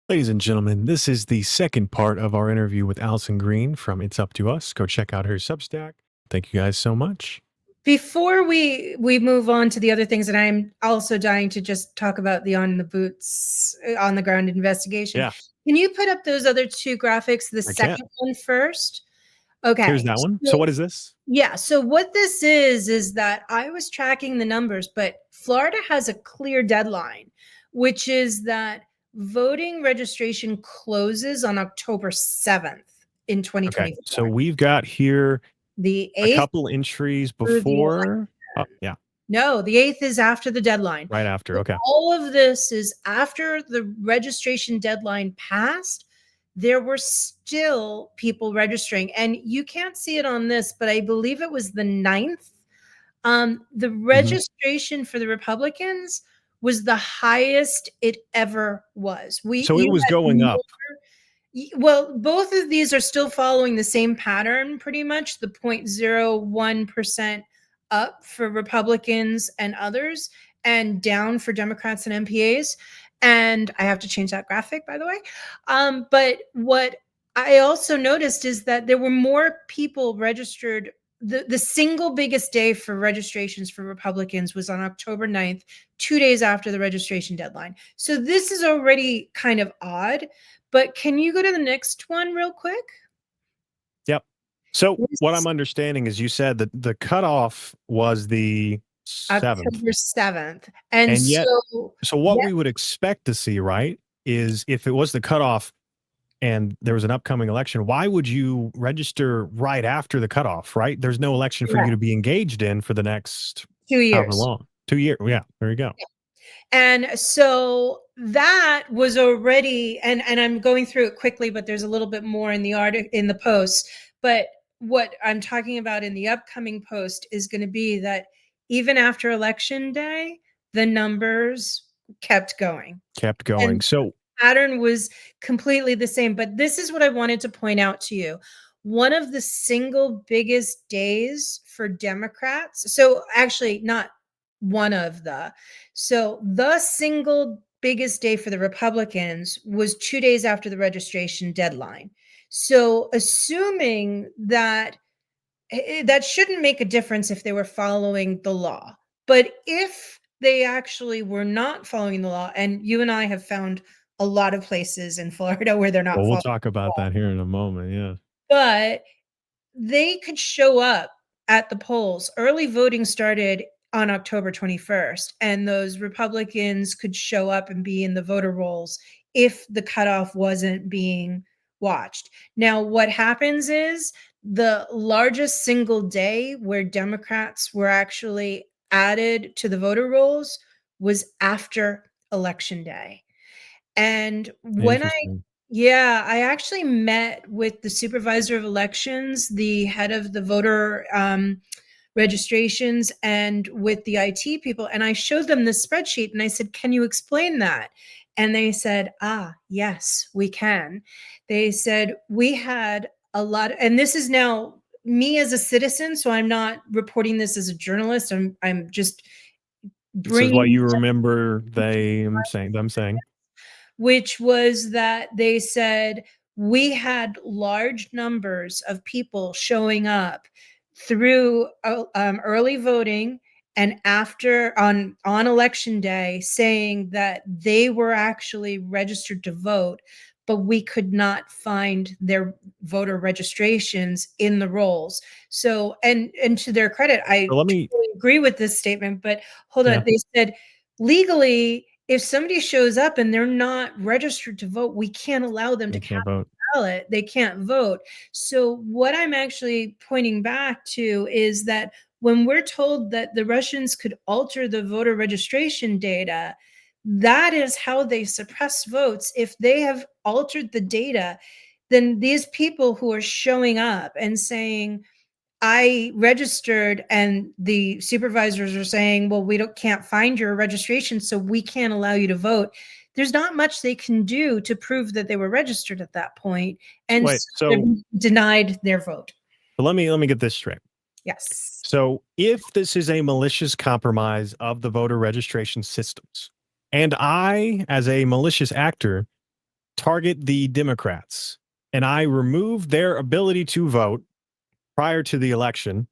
Ladies and gentlemen, this is the second part of our interview with Alison Greene from It's Up to Us. Go check out her Substack. Thank you guys so much. Before we move on to the other things, and I'm also dying to just talk about the on the boots, on the ground investigation. Yeah, Can you put up those other two graphics, the I can. second one first? Here's Okay. that one. So what is this? Yeah. So what this is that I was tracking the numbers, but Florida has a clear deadline, which is that voting registration closes on October 7th in Okay, 2024. so we've got here The a 8th couple entries through the before. Oh, yeah, No, the 8th is after the deadline. right after. So Okay. all of this is after the registration deadline passed. There were still people registering, and you can't see it on this, but I believe it was the 9th. The registration for the Republicans was the highest it ever was. So it You was had going up. well, both of these are still following the same pattern, pretty much the 0.01% up for Republicans and others, and down for Democrats and MPAs. And I have to change that graphic, by the way. But what I also noticed is that there were more people registered. The single biggest day for registrations for Republicans was on October 9th, 2 days after the registration deadline. So this is already kind of odd. But can you go to the next one real quick? Yep. So what This I'm understanding is you said that the cutoff was the 7th. October 7th. And And yet, so, so what yeah, we would expect to see, right, is if it was the cutoff and there was an upcoming election, why would you register right after the cutoff, right? There's no election for you correct. to be engaged in for the next 2 however years. long. 2 years. Yeah, there you go. And so that was already, and I'm going through it quickly, but there's a little bit more in the article, in the post. But what I'm talking about in the upcoming post is going to be that even after election day, the numbers kept going. Kept And going. So pattern was completely the same. But this is what I wanted to point out to you. One of the single biggest days for Democrats, so actually, not one of the, so the single biggest day for the Republicans was 2 days after the registration deadline. So, assuming that that shouldn't make a difference if they were following the law. But if they actually were not following the law, and you and I have found a lot of places in Florida where they're not well, we'll following talk the about law, that here in a moment. Yeah. but they could show up at the polls. Early voting started on October 21st, and those Republicans could show up and be in the voter rolls if the cutoff wasn't being watched. Now, what happens is the largest single day where Democrats were actually added to the voter rolls was after Election Day. And Interesting. yeah, I actually met with the supervisor of elections, the head of the voter registrations, and with the IT people. And I showed them the spreadsheet and I said, "Can you explain that?" And they said, yes, we can. They said, "We had a lot," and this is now me as a citizen. So I'm not reporting this as a journalist. I'm just This is what bringing, you remember them saying. which was that they said we had large numbers of people showing up through early voting and after on election day saying that they were actually registered to vote, but we could not find their voter registrations in the rolls. So, and to their credit, I So let me, totally agree with this statement, but hold yeah, on, they said legally, if somebody shows up and they're not registered to vote, we can't allow them to they cast can't vote. a ballot. They can't vote. So what I'm actually pointing back to is that when we're told that the Russians could alter the voter registration data, that is how they suppress votes. If they have altered the data, then these people who are showing up and saying, I registered, and the supervisors are saying, well, we can't find your registration, so we can't allow you to vote. There's not much they can do to prove that they were registered at that point, and Wait, so they're so denied their vote. let me get this straight. Yes. So if this is a malicious compromise of the voter registration systems, and I, as a malicious actor, target the Democrats and I remove their ability to vote prior to the election,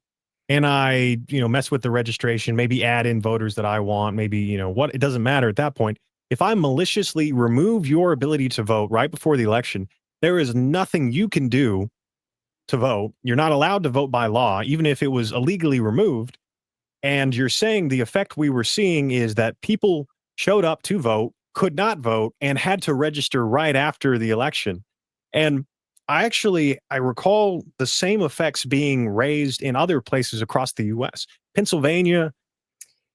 and I, mess with the registration, maybe add in voters that I want, maybe, what, it doesn't matter at that point. If I maliciously remove your ability to vote right before the election, there is nothing you can do to vote. You're not allowed to vote by law, even if it was illegally removed. And you're saying the effect we were seeing is that people showed up to vote, could not vote, and had to register right after the election. And I recall the same effects being raised in other places across the US. Pennsylvania,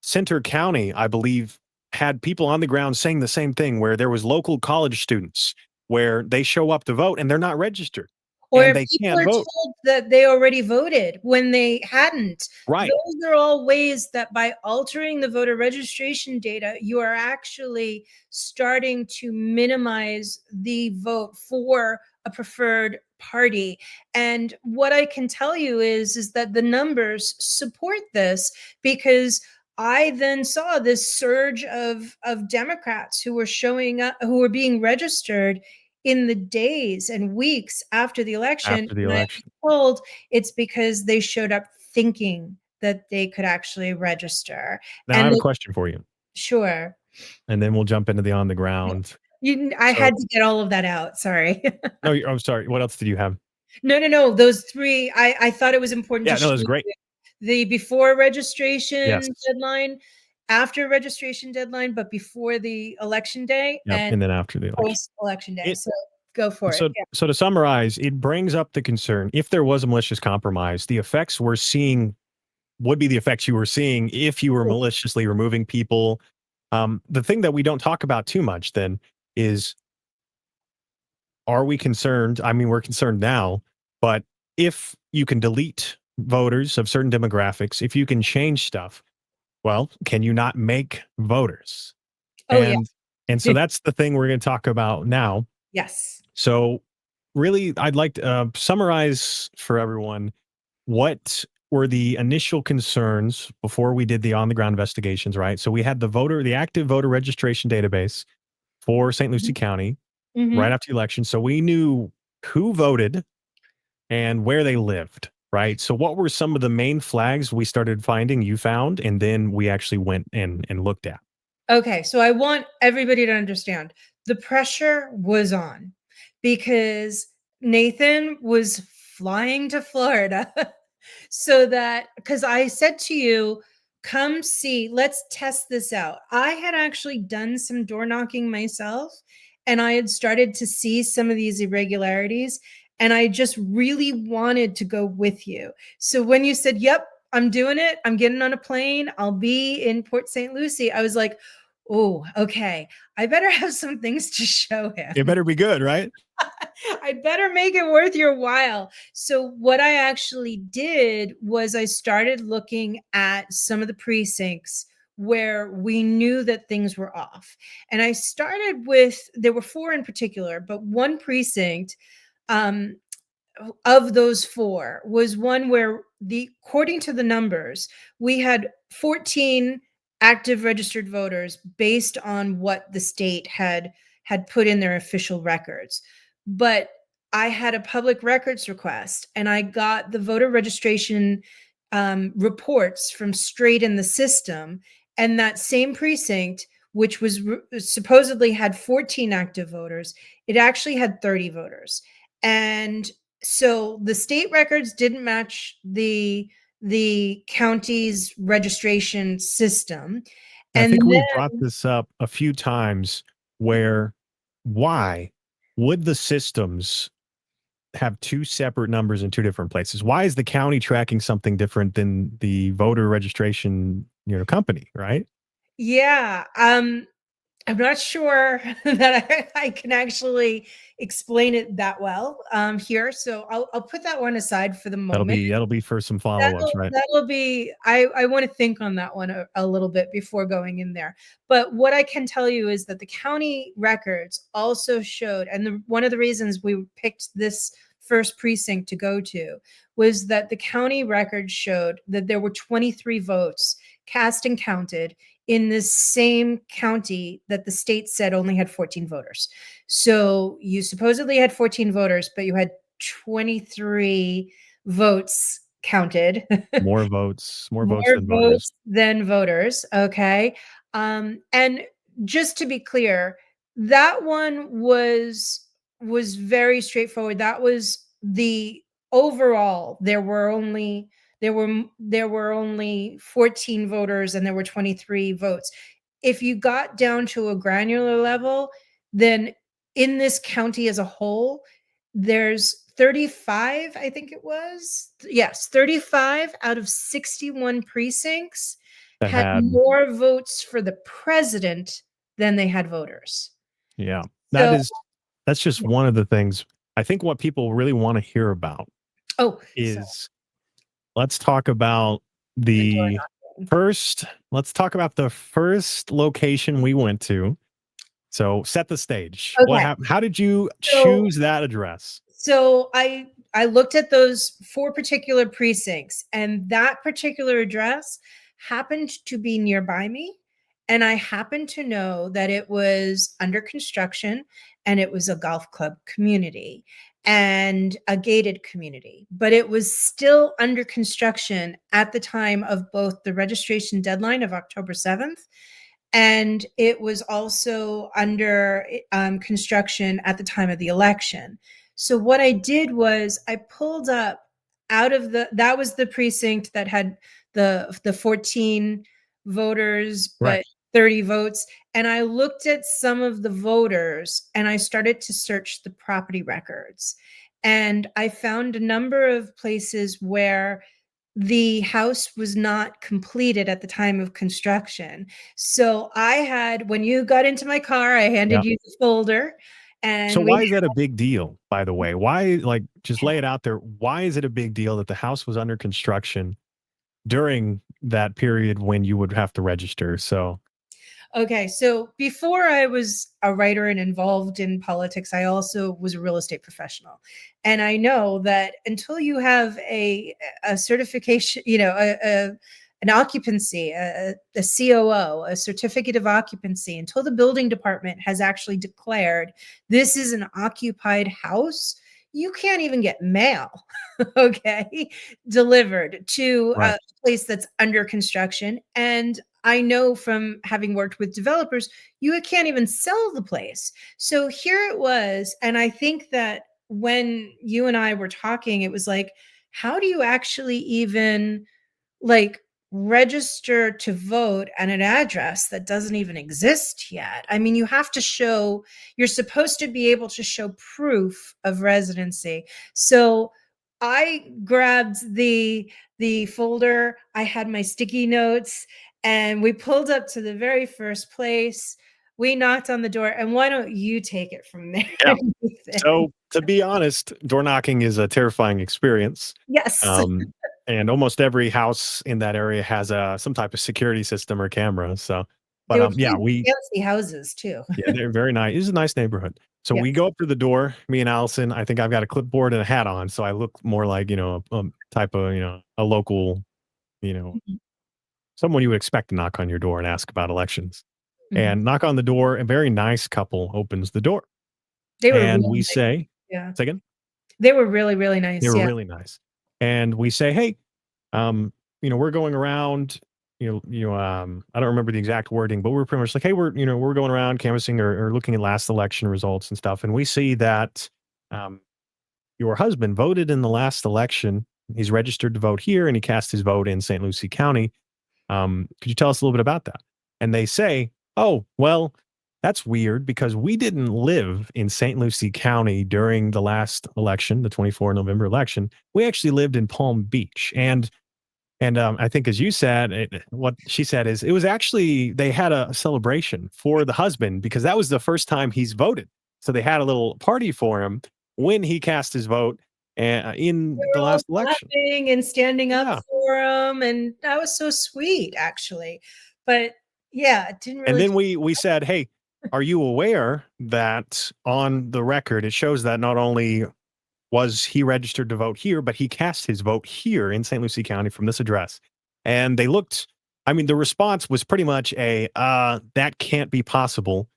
Center County, I believe, had people on the ground saying the same thing, where there was local college students where they show up to vote and they're not registered and Or they people can't are vote. told that they already voted when they hadn't. Right. Those are all ways that by altering the voter registration data, you are actually starting to minimize the vote for a preferred party. And what I can tell you is that the numbers support this, because I then saw this surge of Democrats who were showing up, who were being registered in the days and weeks after the election. After the And I election. was told it's because they showed up thinking that they could actually register. Now I And have a they, question for you, sure. and then we'll jump into the on the ground. I So had to get all of that out. Sorry. no, I'm sorry. What else did you have? No. Those three, I thought it was important to Yeah, no, show that's you great. the before registration Yes. deadline, after registration deadline, but before the election day, Yep. and And then after the election. post election day. It So go for it. so Yeah. so to summarize, it brings up the concern if there was a malicious compromise, the effects we're seeing would be the effects you were seeing if you were maliciously removing people. The thing that we don't talk about too much then is, are we concerned? I mean, we're concerned now, but if you can delete voters of certain demographics, if you can change stuff, well, can you not make voters? Oh, yeah. And so that's the thing we're going to talk about now. Yes. So really, I'd like to summarize for everyone what were the initial concerns before we did the on the ground investigations, right? So we had the active voter registration database for St. Lucie County Mhm. right after the election. So we knew who voted and where they lived, right? So what were some of the main flags we started finding, you found, and then we actually went and looked at? Okay, so I want everybody to understand the pressure was on because Nathan was flying to Florida so that, because I said to you, come see, let's test this out. I had actually done some door knocking myself and I had started to see some of these irregularities, and I just really wanted to go with you. So when you said, yep, I'm doing it, I'm getting on a plane, I'll be in Port St. Lucie, I was like, oh, okay. I better have some things to show It him. better be good, right? I better make it worth your while. So, what I actually did was I started looking at some of the precincts where we knew that things were off. And I started with, there were four in particular, but one precinct, um, of those four was one where, according to the numbers, we had 14 active registered voters based on what the state had put in their official records. But I had a public records request and I got the voter registration reports from straight in the system, and that same precinct, which was supposedly had 14 active voters, it actually had 30 voters. And so the state records didn't match the county's registration system. I And think we've then, brought this up a few times where why would the systems have two separate numbers in two different places? Why is the county tracking something different than the voter registration, company, right? yeah, I'm not sure that I can actually explain it that well here. So I'll put that one aside for the moment. That'll be for some follow-ups, right? That'll be, I want to think on that one a little bit before going in there. But what I can tell you is that the county records also showed, and one of the reasons we picked this first precinct to go to was that the county records showed that there were 23 votes cast and counted in this same county that the state said only had 14 voters. So you supposedly had 14 voters, but you had 23 votes counted. More votes More than voters. votes than voters, okay? And just to be clear, that one was very straightforward. That was the overall. There were only 14 voters and there were 23 votes. If you got down to a granular level, then in this county as a whole, there's 35, I think it was. Yes, 35 out of 61 precincts That had had, more votes for the president than they had voters. yeah, So, that's just one of the things. I think what people really want to hear about oh, so is, let's talk about the door the knocking. let's talk about the first location we went to. So set the stage. What Okay. happened? How did you So choose that address? So I looked at those four particular precincts, and that particular address happened to be nearby me, and I happened to know that it was under construction and it was a golf club community and a gated community, but it was still under construction at the time of both the registration deadline of October 7th, and it was also under construction at the time of the election. So what I did was I pulled up out of that was the precinct that had the 14 voters Right. but 30 votes, and I looked at some of the voters and I started to search the property records, and I found a number of places where the house was not completed at the time of construction. So I had, when you got into my car, I Yeah. handed you the folder, So and why we is that a big deal, by the way? Why, like, just lay it out there. Why is it a big deal that the house was under construction during that period when you would have to register? So, Okay, so before I was a writer and involved in politics, I also was a real estate professional. And I know that until you have a certification, an occupancy, a COO, a certificate of occupancy, until the building department has actually declared this is an occupied house, you can't even get mail, okay, delivered to right. a place that's under construction. And I know from having worked with developers, you can't even sell the place. So here it was. And I think that when you and I were talking, it was like, how do you actually even like register to vote at an address that doesn't even exist yet? I mean, you have to show, you're supposed to be able to show proof of residency. So I grabbed the folder, I had my sticky notes, and we pulled up to the very first place. We knocked on the door, and why don't you take it from there? Yeah. Ethan? So, to be honest, door knocking is a terrifying experience. Yes. And almost every house in that area has some type of security system or camera. So, They but were yeah, pretty fancy houses too. yeah, they're very nice. It's a nice neighborhood. So Yes. we go up to the door, me and Allison. I think I've got a clipboard and a hat on, so I look more like, type of, a local, you know, Mhm. someone you would expect to knock on your door and ask about elections. Mhm. And knock on the door. A very nice couple opens the door, They were and really we nice. say, Yeah. "Say again." They were really, really They nice. were Yeah. really nice, and we say, "Hey, um, we're going around." I don't remember the exact wording, but we're pretty much like, "Hey, we're going around canvassing or looking at last election results and stuff, and we see that um, your husband voted in the last election. He's registered to vote here, and he cast his vote in St. Lucie County. Could you tell us a little bit about that?" And they say, "Oh, well, that's weird because we didn't live in St. Lucie County during the last election, the 24 November election. We actually lived in Palm Beach." And I think, as you said, what she said is it was actually they had a celebration for the husband because that was the first time he's voted. So they had a little party for him when he cast his vote They in the were all last election. clapping and standing up Yeah. for him, and that was so sweet, actually. But yeah, it didn't And really. then we said, "Hey, are you aware that on the record it shows that not only was he registered to vote here, but he cast his vote here in St. Lucie County from this address?" And they looked I mean, the response was pretty much that can't be possible.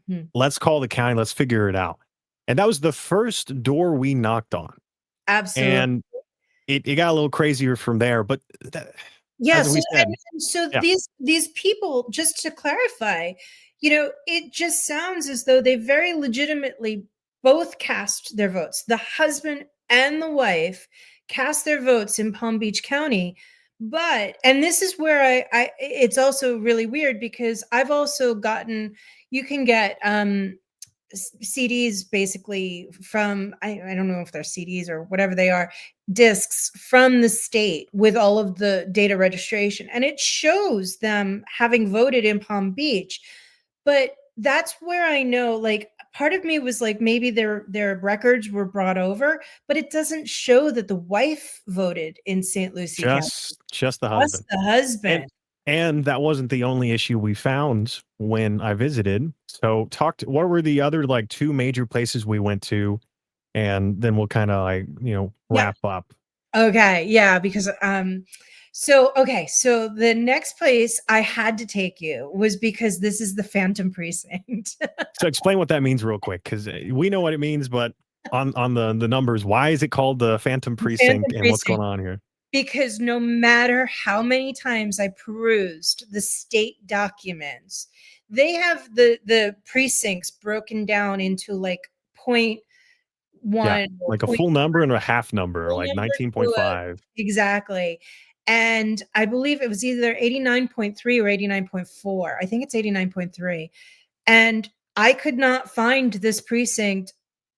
Mhm. Let's call the county. Let's figure it out. And that was the first door we knocked on. Absolutely. And it got a little crazier from there. But Yeah, as so we said, and so yeah, these people, just to clarify, it just sounds as though they very legitimately both cast their votes. The husband and the wife cast their votes in Palm Beach County. But and this is where I it's also really weird because I've also gotten you can get CDs basically from I don't know if they're CDs or whatever they are, discs from the state with all of the data registration, and it shows them having voted in Palm Beach. But that's where I know, like, part of me was like maybe their records were brought over, but it doesn't show that the wife voted in St. Lucie County, just the just husband. the And husband. and that wasn't the only issue we found when I visited. So what were the other like two major places we went to? And then we'll kind of like, Yeah. wrap up. Okay, yeah, because so the next place I had to take you was because this is the Phantom Precinct. So explain what that means real quick, because we know what it means, but on the numbers, why is it called the Phantom The Phantom Precinct and what's going Precinct, on here? because no matter how many times I perused the state documents, they have the precincts broken down into like point Yeah, one or like a point full number and a half number, full like number to a 19.5. exactly. And I believe it was either 89.3 or 89.4. I think it's 89.3. And I could not find this precinct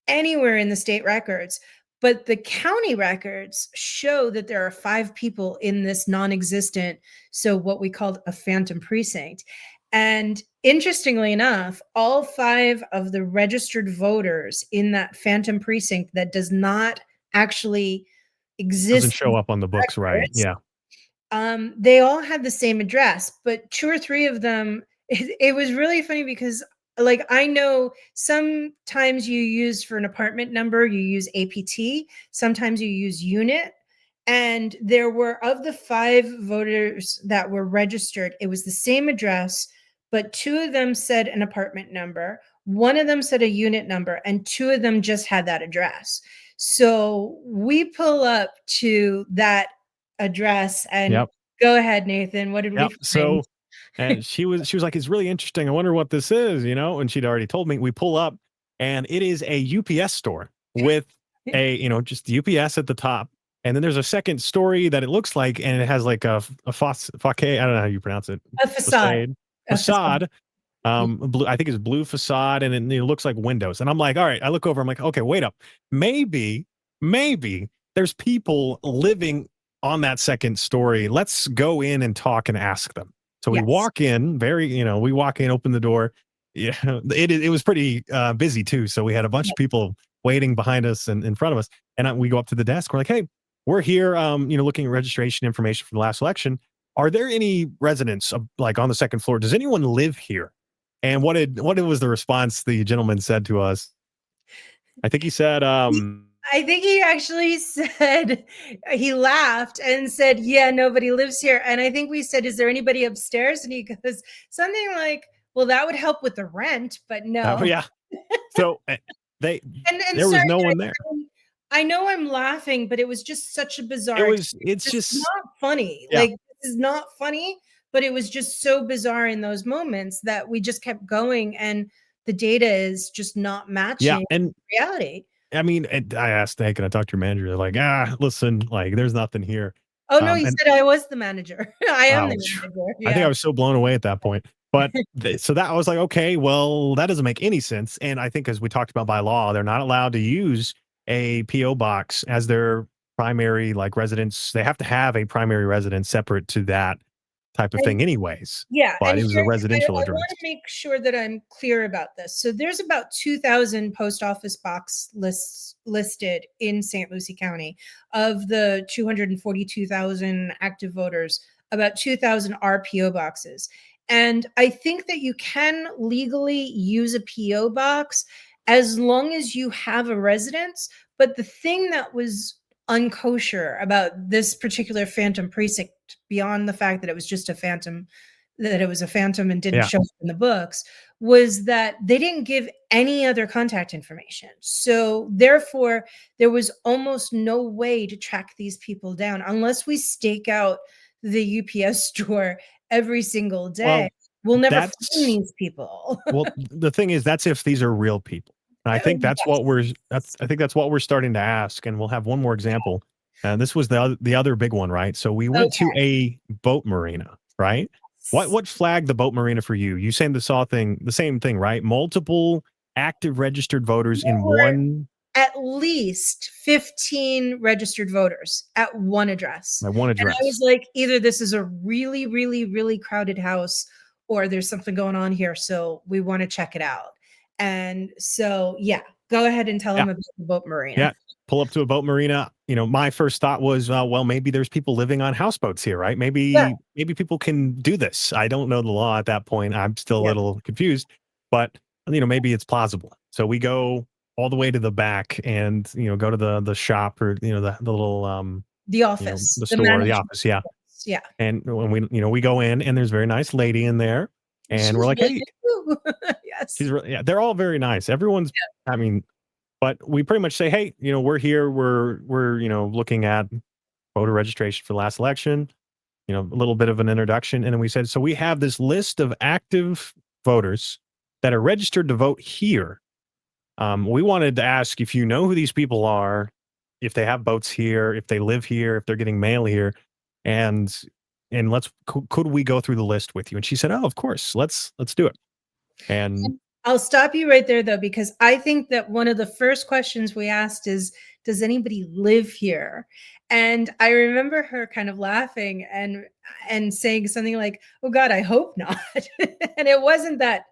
anywhere in the state records, but the county records show that there are 5 people in this non-existent, so what we called a phantom precinct. And interestingly enough, all 5 of the registered voters in that phantom precinct that does not actually Doesn't exist in show up on the books right. records, Yeah. they all had the same address, but 2 or 3 of them it was really funny because, like, I know sometimes you use for an apartment number, you use APT, sometimes you use unit, and there were of the 5 voters that were registered, it was the same address, but 2 of them said an apartment number, 1 of them said a unit number, and 2 of them just had that address. So, we pull up to that address and Yep. go ahead, Nathan. What did we Yep. find? So and she was like, it's really interesting. I wonder what this is, and she'd already told me. We pull up and it is a UPS store with just the UPS at the top. And then there's a second story that it looks like, and it has like a facade. I don't know how you pronounce it. A facade. Facade. A facade. Facade. Blue, I think it's blue facade, and it looks like windows. And I'm like, all right, I look over, I'm like, okay, wait up. Maybe there's people living on that second story. Let's go in and talk and ask them. So we Yes. walk in, we walk in, open the door. Yeah, it was pretty busy too. So we had a bunch Yeah. of people waiting behind us and in front of us. And we go up to the desk. We're like, hey, we're here, looking at registration information for the last election. Are there any residents like on the second floor? Does anyone live here? And what was the response the gentleman said to us? I think he said, I think he actually said he laughed and said, "Yeah, nobody lives here." And I think we said, "Is there anybody upstairs?" And he goes something like, "Well, that would help with the rent, but oh, no." yeah. So they And there was sorry, no one guys, there. I know I'm laughing, but it was just such a It bizarre was experience. it's This is just not funny. yeah. Like, this is not funny, but it was just so bizarre in those moments that we just kept going, and the data is just not Yeah, matching and reality. I mean, and I asked, "Hey, can I talk to your manager?" They're like, listen, like, there's nothing here." Oh, no, he And said I was the manager. I am the oh, phew, manager, I think I yeah. was so blown away at that point. But so that I was like, okay, well, that doesn't make any sense. And I think, as we talked about by law, they're not allowed to use a PO box as their primary like residence. They have to have a primary residence separate to that type of And thing, anyways. yeah, and But it was a here residential I address. wanna make sure that I'm clear about this. So there's about 2,000 post office box lists listed in St. Lucie County. Of the 242,000 active voters, about 2,000 are PO boxes. And I think that you can legally use a PO box as long as you have a residence, but the thing that was unkosher about this particular phantom precinct beyond the fact that it was just a phantom, that it was a phantom and didn't Yeah. show up in the books, was that they didn't give any other contact information. So therefore, there was almost no way to track these people down unless we stake out the UPS store every single day. Well, We'll never find that's these people. well, the thing is, that's if these are real people. And I think that's Yes. what we're starting to ask. And we'll have one more example. And this was the other big one, right? So we went to Okay. a boat marina, right? What flagged the boat marina for you? You saying the same thing, right? Multiple active registered voters in There were one at least 15 registered voters at one address. at one And I was address. like, either this is a really, really, really crowded house or there's something going on here. So we want to check it out. And so, yeah, go ahead and tell Yeah. them about the boat marina. Yeah. Pull up to a boat marina. My first thought was, well, maybe there's people living on houseboats here, right? Yeah. Maybe people can do this. I don't know the law at that point. I'm still a Yeah. little confused, but maybe it's plausible. So we go all the way to the back and go to the shop, or the little The office, the the store, the management office, yeah. office. Yeah. And when we go in, and there's a very nice lady in there, and we're She's like, really hey, cute. Yes. yeah, they're all very nice. Everyone's, I mean, but we pretty much say, hey, we're here. We're looking at voter registration for the last election. A little bit of an introduction, and then we said, so we have this list of active voters that are registered to vote here. We wanted to ask if you know who these people are, if they have boats here, if they live here, if they're getting mail here, and could we go through the list with you? And she said, oh, of course, let's do it. And I'll stop you right there though, because I think that one of the first questions we asked is, does anybody live here? And I remember her kind of laughing and saying something like, oh God, I hope not. And it wasn't that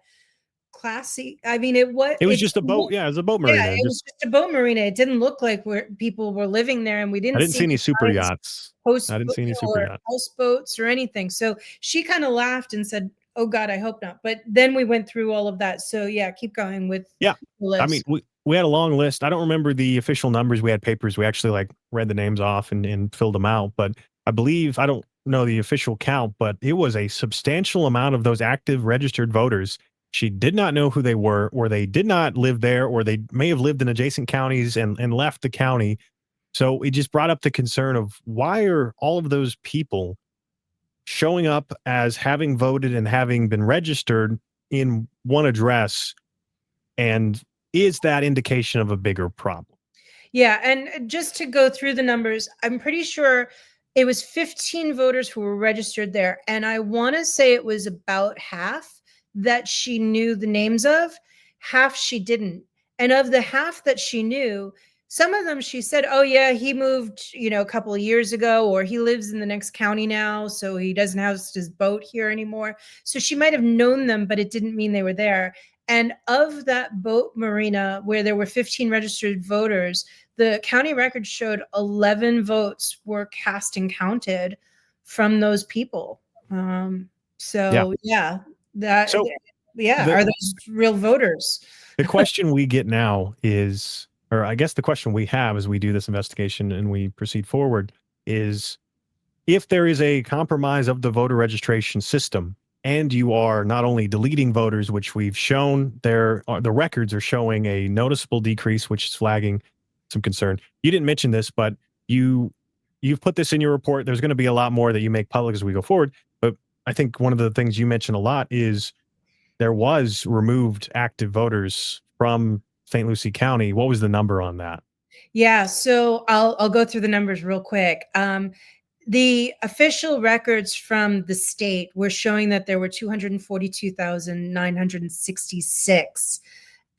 classy. I mean, it was just a boat. Yeah, it was a boat marina. it was just a boat marina. It didn't look like where people were living there, and we I didn't didn't see see any any super signs yachts. post I didn't see any super or yachts. houseboats or anything. So she kind of laughed and said, "Oh God, I hope not." But then we went through all of that. So yeah, keep going with Yeah. the I mean, list. we had a long list. I don't remember the official numbers. We had papers. We actually read the names off and filled them out. But I believe, I don't know the official count, but it was a substantial amount of those active registered voters. She did not know who they were, or they did not live there, or they may have lived in adjacent counties and left the county. So it just brought up the concern of, why are all of those people showing up as having voted and having been registered in one address? And is that indication of a bigger problem? Yeah, and just to go through the numbers, I'm pretty sure it was 15 voters who were registered there, and I want to say it was about half that she knew the names of, half she didn't. And of the half that she knew, some of them she said, "Oh yeah, he moved, a couple of years ago, or he lives in the next county now, so he doesn't house his boat here anymore." So she might have known them, but it didn't mean they were there. And of that boat marina where there were 15 registered voters, the county record showed 11 votes were cast and counted from those people. Yeah. So yeah, that So yeah, the are those real voters? the question we get now is, or I guess the question we have as we do this investigation and we proceed forward, is, if there is a compromise of the voter registration system, and you are not only deleting voters, which we've shown the records are showing a noticeable decrease, which is flagging some concern. You didn't mention this, but you've put this in your report. There's going to be a lot more that you make public as we go forward. But I think one of the things you mentioned a lot is there was removed active voters from St. Lucie County. What was the number on that? Yeah, so I'll go through the numbers real quick. The official records from the state were showing that there were 242,966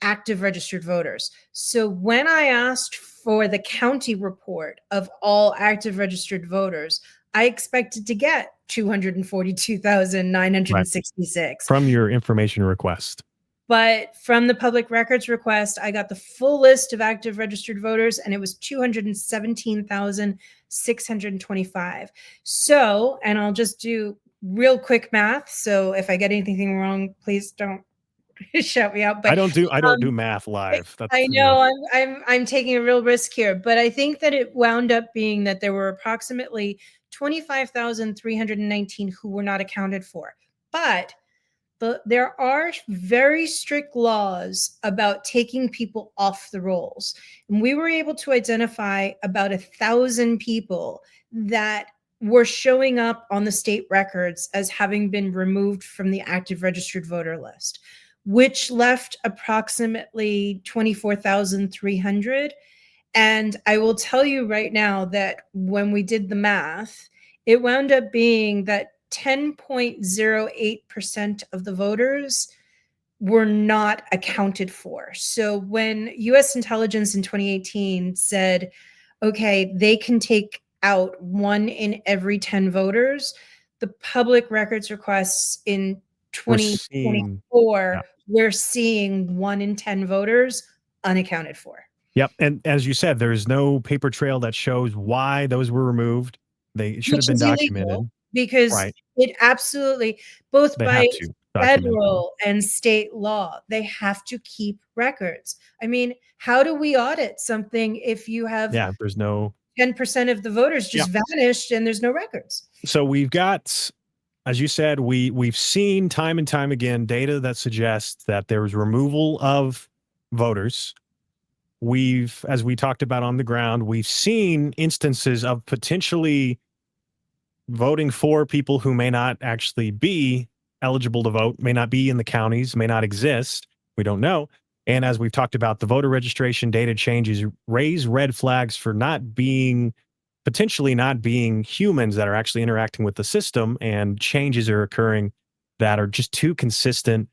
active registered voters. So when I asked for the county report of all active registered voters, I expected to get Right. 242,966. From your information request. But from the public records request, I got the full list of active registered voters, and it was 217,625. So, and I'll just do real quick math. So if I get anything wrong, please don't shout me out. I But don't do um, math live. That's, I you know, know I'm taking a real risk here, but I think that it wound up being that there were approximately 25,319 who were not accounted for. But there are very strict laws about taking people off the rolls. And we were able to identify about 1,000 people that were showing up on the state records as having been removed from the active registered voter list, which left approximately 24,300. And I will tell you right now that when we did the math, it wound up being that 10.08% of the voters were not accounted for. So when US intelligence in 2018 said, okay, they can take out 1 in every 10 voters, the public records requests in we're seeing, 2024, yeah. we're seeing 1 in 10 voters unaccounted for. Yep. And as you said, there's no paper trail that shows why those were removed. They should have Which been is illegal documented. because Right. it absolutely, both They by have to document them. federal and state law, they have to keep records. I mean, how do we audit something if you have Yeah. There's no, 10% of the voters yeah. just vanished and there's no records? So we've got, as you said, we've seen time and time again data that suggests that there was removal of voters. We've, as we talked about on the ground, we've seen instances of potentially voting for people who may not actually be eligible to vote, may not be in the counties, may not exist. We don't know. And as we've talked about, the voter registration data changes raise red flags for not being, potentially not being humans that are actually interacting with the system, and changes are occurring that are just too consistent.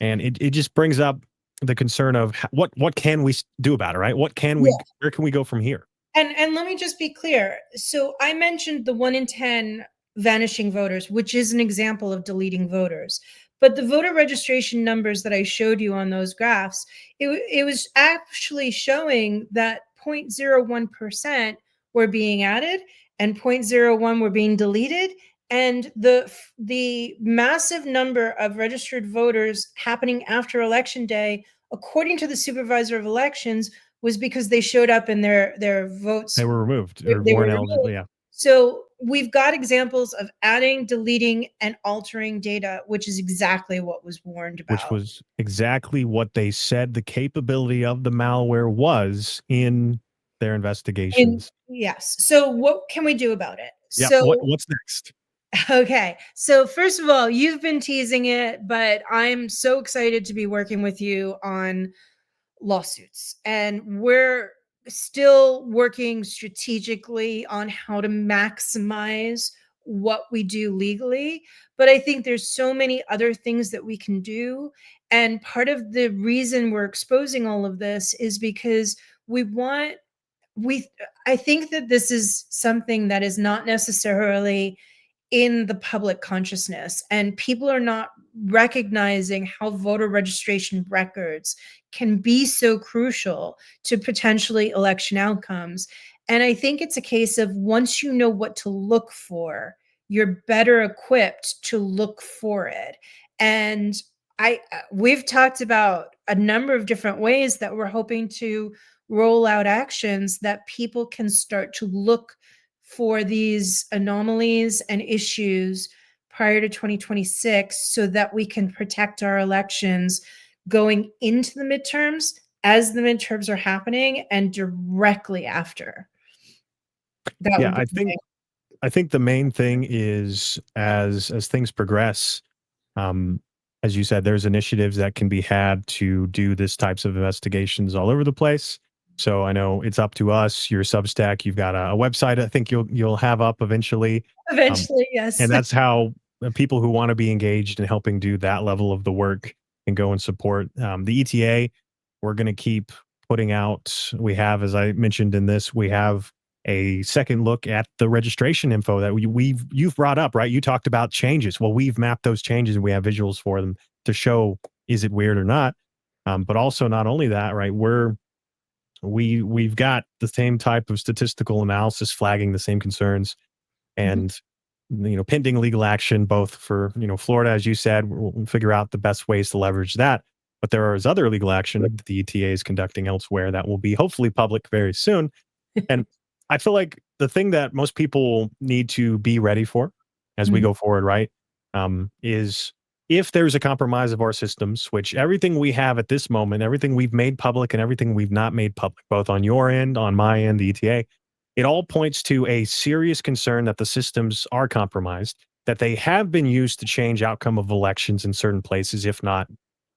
And it just brings up the concern of what can we do about it, right? What can we, where can we go from here? And let me just be clear. So I mentioned the 1 in 10 vanishing voters, which is an example of deleting voters. But the voter registration numbers that I showed you on those graphs, it was actually showing that 0.01% were being added and 0.01 were being deleted. And the massive number of registered voters happening after election day, according to the supervisor of elections, was because they showed up and their They votes, were removed they or were weren't eligible. removed. Yeah. So we've got examples of adding, deleting, and altering data, which is exactly what was warned Which about. was exactly what they said the capability of the malware was in their And investigations. yes. So what can we do about it? Yeah. So What's next? okay. So first of all, you've been teasing it, but I'm so excited to be working with you on lawsuits. And we're still working strategically on how to maximize what we do legally. But I think there's so many other things that we can do. And part of the reason we're exposing all of this is because we want, we, I think that this is something that is not necessarily in the public consciousness, and people are not recognizing how voter registration records can be so crucial to potentially election outcomes. And I think it's a case of once you know what to look for, you're better equipped to look for it. And we've talked about a number of different ways that we're hoping to roll out actions that people can start to look for these anomalies and issues prior to 2026 so that we can protect our elections going into the midterms, as the midterms are happening, and directly after. That Yeah, would be I think the main thing is as things progress, um, as you said, there's initiatives that can be had to do this types of investigations all over the place. So I know it's up to us. Your Substack, you've got a website. I think you'll have up eventually, um, eventually, yes. and that's how people who want to be engaged in helping do that level of the work can go and support the ETA. We're going to keep putting out. We have, as I mentioned in this, we have a second look at the registration info that you've brought up, right? You talked about changes. Well, we've mapped those changes and we have visuals for them to show is it weird or not. But also not only that, right? We've got the same type of statistical analysis flagging the same concerns, Mhm. and pending legal action, both for, Florida, as you said. We'll figure out the best ways to leverage that. But there is other legal action that the ETA is conducting elsewhere that will be hopefully public very soon. And I feel like the thing that most people need to be ready for as we Mhm. go forward, right, is if there's a compromise of our systems, which everything we have at this moment, everything we've made public and everything we've not made public, both on your end, on my end, the ETA, it all points to a serious concern that the systems are compromised, that they have been used to change outcome of elections in certain places, if not,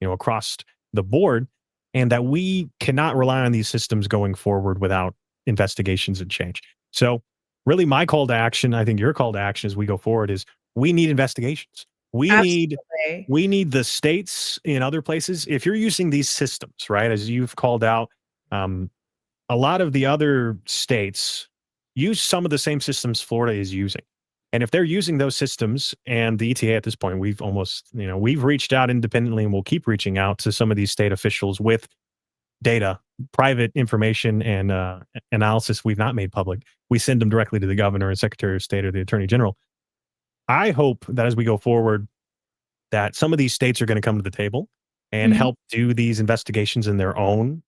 across the board, and that we cannot rely on these systems going forward without investigations and change. So, really, my call to action, I think your call to action as we go forward, is we need investigations. We need Absolutely. we need the states in other places. If you're using these systems, right, as you've called out, um, a lot of the other states use some of the same systems Florida is using. And if they're using those systems, and the ETA at this point, we've reached out independently and we'll keep reaching out to some of these state officials with data, private information, and analysis we've not made public. We send them directly to the governor and secretary of state or the attorney general. I hope that as we go forward, that some of these states are going to come to the table and Mhm. help do these investigations in their own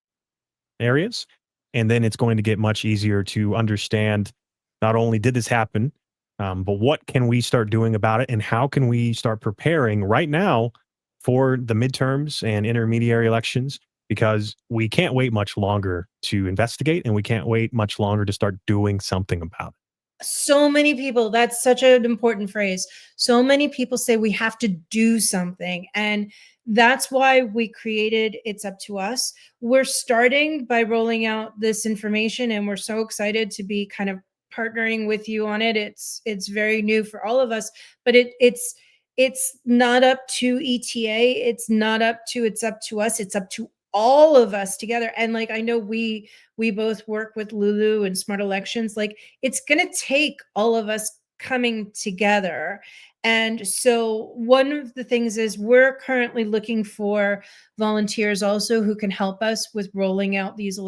areas. And then it's going to get much easier to understand not only did this happen, but what can we start doing about it, and how can we start preparing right now for the midterms and intermediary elections, because we can't wait much longer to investigate, and we can't wait much longer to start doing something about it. So many people, that's such an important phrase. So many people say we have to do something. And that's why we created It's Up to Us. We're starting by rolling out this information, and we're so excited to be kind of partnering with you on it. It's very new for all of us, but it's not up to ETA. It's not up to It's Up to Us. It's up to all of us together. And like, I know we both work with Lulu and Smart Elections. Like, it's going to take all of us coming together. And so, one of the things is we're currently looking for volunteers also who can help us with rolling out these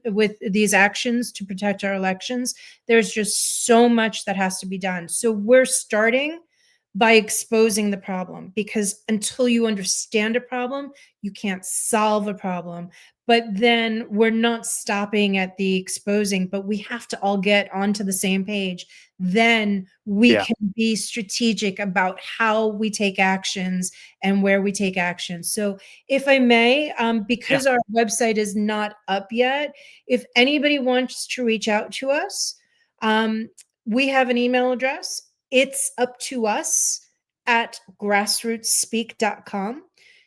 with these actions to protect our elections. There's just so much that has to be done. So, we're starting by exposing the problem, because until you understand a problem, you can't solve a problem. But then we're not stopping at the exposing, but we have to all get onto the same page. Then we Yeah. can be strategic about how we take actions and where we take action. So, if I may, Yeah. because our website is not up yet, if anybody wants to reach out to us, um, we have an email address. It's up to us at grassrootsspeak.com.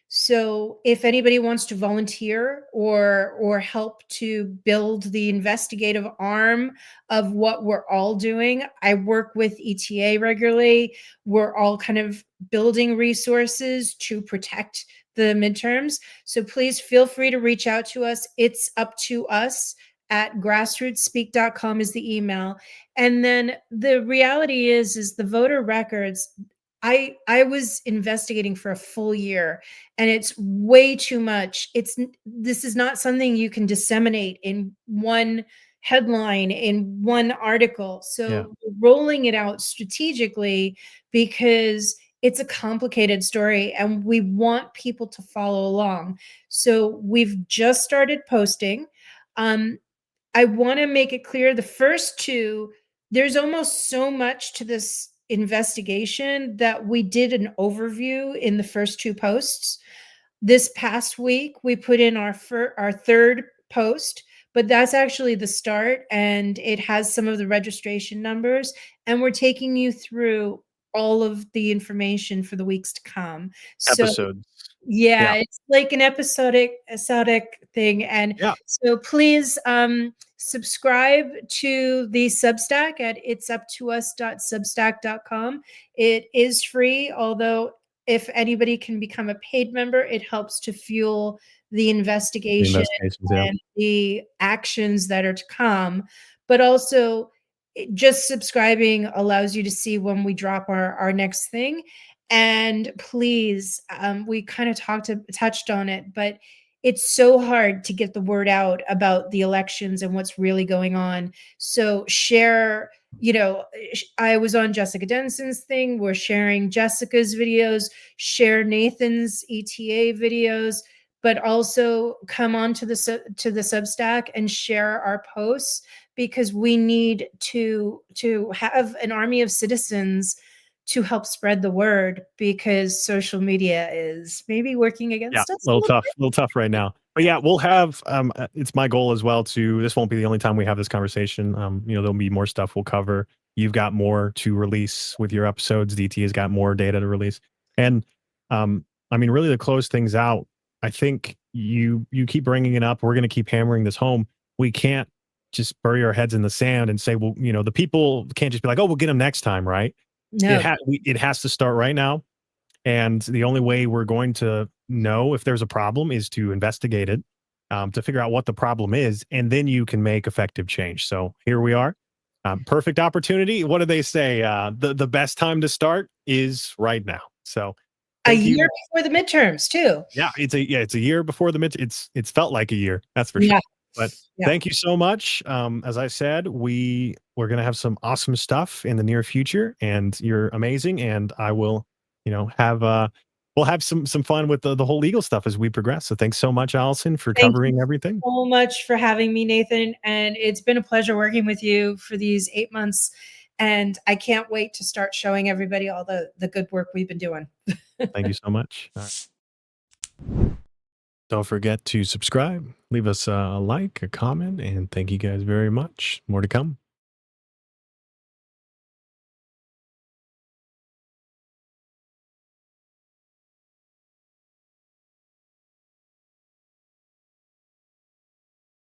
So if anybody wants to volunteer or help to build the investigative arm of what we're all doing, I work with ETA regularly. We're all kind of building resources to protect the midterms. So please feel free to reach out to us. It's up to us at grassrootsspeak.com is the email. And then the reality is the voter records, I was investigating for a full year, and it's way too much. This is not something you can disseminate in one headline, in one article. Yeah. So rolling it out strategically, because it's a complicated story and we want people to follow along. So we've just started posting. Um, I want to make it clear the first two, there's almost so much to this investigation that we did an overview in the first two posts. This past week, we put in our third post, but that's actually the start, and it has some of the registration numbers, and we're taking you through all of the information for the weeks to come. So Episodes. yeah, Yeah. it's like an episodic thing. And Yeah. so please subscribe to the Substack at itsuptous.substack.com. It is free, although if anybody can become a paid member, it helps to fuel the The investigation investigations. Yeah. and the actions that are to come. But also, just subscribing allows you to see when we drop our next thing. And please, we kind of touched on it, but it's so hard to get the word out about the elections and what's really going on. So share I was on Jessica Denson's thing. We're sharing Jessica's videos, share Nathan's ETA videos, but also come on to the Substack and share our posts, because we need to have an army of citizens to help spread the word, because social media is maybe working against us A little tough right now. But yeah, we'll have it's my goal as well to, this won't be the only time we have this conversation. There'll be more stuff we'll cover. You've got more to release with your episodes. DT has got more data to release. And really to close things out, I think you keep bringing it up. We're going to keep hammering this home. We can't just bury our heads in the sand and say, well, the people can't just be like, oh, we'll get them next time, right? No. It has to start right now. And the only way we're going to know if there's a problem is to investigate it, to figure out what the problem is, and then you can make effective change. So here we are. Perfect opportunity. What do they say? The best time to start is right now. So a year before the midterms too. Yeah, it's a year before the mid. It's felt like a year. That's for sure. But thank you so much. As I said, we're gonna have some awesome stuff in the near future, and you're amazing. And I will, have we'll have some fun with the whole legal stuff as we progress. So thanks so much, Alison, for covering everything. So much for having me, Nathan, and it's been a pleasure working with you for these 8 months. And I can't wait to start showing everybody all the good work we've been doing. Thank you so much. Don't forget to subscribe, leave us a like, a comment, and thank you guys very much. More to come.